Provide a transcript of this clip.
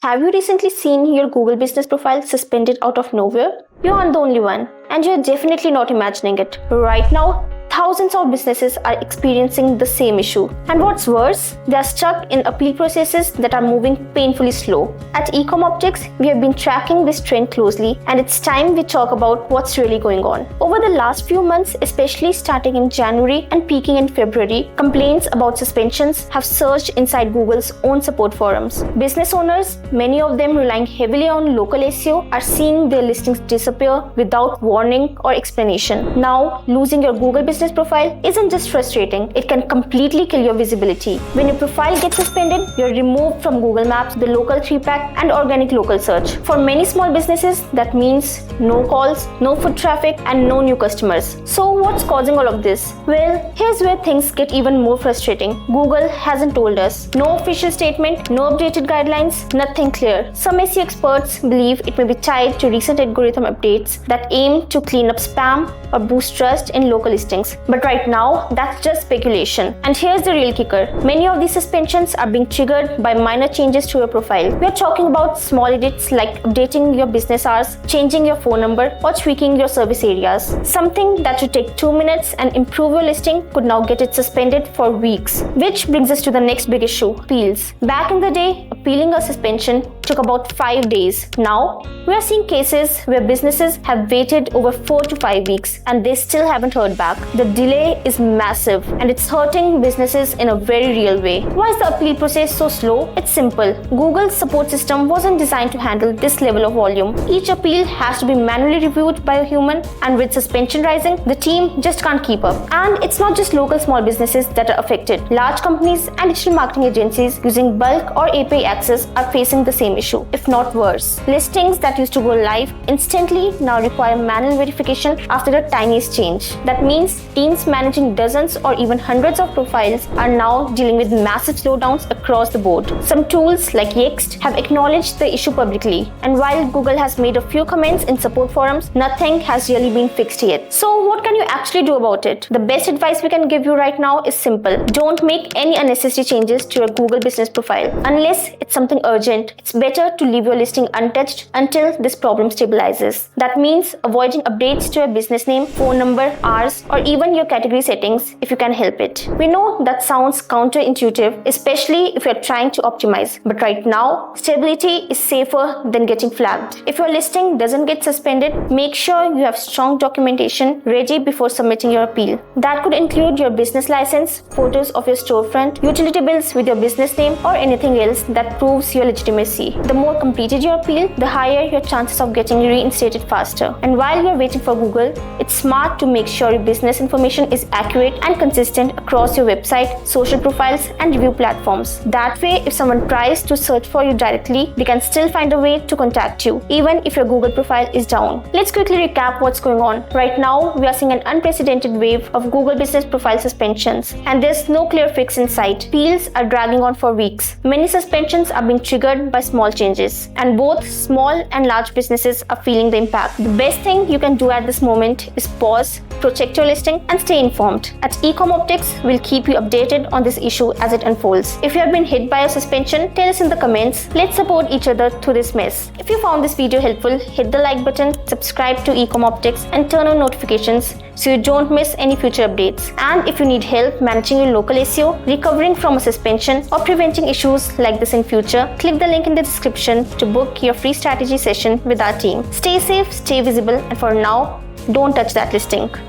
Have you recently seen your Google business profile suspended out of nowhere? You aren't the only one, and you're definitely not imagining it. Right now, thousands of businesses are experiencing the same issue. And what's worse, they are stuck in appeal processes that are moving painfully slow. At Ecom Optics, we have been tracking this trend closely, and it's time we talk about what's really going on. Over the last few months, especially starting in January and peaking in February, complaints about suspensions have surged inside Google's own support forums. Business owners, many of them relying heavily on local SEO, are seeing their listings disappear without warning or explanation. Now, losing your Google business profile isn't just frustrating, it can completely kill your visibility. When your profile gets suspended, you're removed from Google Maps, the local 3-pack, and organic local search. For many small businesses, that means no calls, no foot traffic, and no new customers. So what's causing all of this? Well, here's where things get even more frustrating. Google hasn't told us. No official statement, no updated guidelines, nothing clear. Some SEO experts believe it may be tied to recent algorithm updates that aim to clean up spam or boost trust in local listings. But right now, that's just speculation. And here's the real kicker. Many of these suspensions are being triggered by minor changes to your profile. We are talking about small edits like updating your business hours, changing your phone number, or tweaking your service areas. Something that should take 2 minutes and improve your listing could now get it suspended for weeks. Which brings us to the next big issue, appeals. Back in the day, appealing a suspension took about 5 days. Now, we are seeing cases where businesses have waited over 4 to 5 weeks and they still haven't heard back. The delay is massive and it's hurting businesses in a very real way. Why is the appeal process so slow? It's simple. Google's support system wasn't designed to handle this level of volume. Each appeal has to be manually reviewed by a human, and with suspension rising, the team just can't keep up. And it's not just local small businesses that are affected. Large companies and digital marketing agencies using bulk or API access are facing the same issue, if not worse. Listings that used to go live instantly now require manual verification after the tiniest change. That means teams managing dozens or even hundreds of profiles are now dealing with massive slowdowns across the board. Some tools like Yext have acknowledged the issue publicly, and while Google has made a few comments in support forums, nothing has really been fixed yet. So what can you actually do about it? The best advice we can give you right now is simple. Don't make any unnecessary changes to your Google business profile. Unless it's something urgent, it's better to leave your listing untouched until this problem stabilizes. That means avoiding updates to your business name, phone number, hours, or even your category settings if you can help it. We know that sounds counterintuitive, especially if you're trying to optimize, but right now, stability is safer than getting flagged. If your listing doesn't get suspended, make sure you have strong documentation ready before submitting your appeal. That could include your business license, photos of your storefront, utility bills with your business name, or anything else that proves your legitimacy. The more completed your appeal, the higher your chances of getting reinstated faster. And while you're waiting for Google, it's smart to make sure your business information is accurate and consistent across your website, social profiles, and review platforms. That way, if someone tries to search for you directly, they can still find a way to contact you, even if your Google profile is down. Let's quickly recap what's going on. Right now, we are seeing an unprecedented wave of Google business profile suspensions, and there's no clear fix in sight. Appeals are dragging on for weeks. Many suspensions are being triggered by small changes, and both small and large businesses are feeling the impact. The best thing you can do at this moment is pause, protect your listing, and stay informed. At Ecom Optics, we'll keep you updated on this issue as it unfolds. If you have been hit by a suspension, tell us in the comments. Let's support each other through this mess. If you found this video helpful, hit the like button, subscribe to Ecom Optics, and turn on notifications so you don't miss any future updates. And if you need help managing your local SEO, recovering from a suspension, or preventing issues like this in future, click the link in the description to book your free strategy session with our team. Stay safe, stay visible, and for now, don't touch that listing.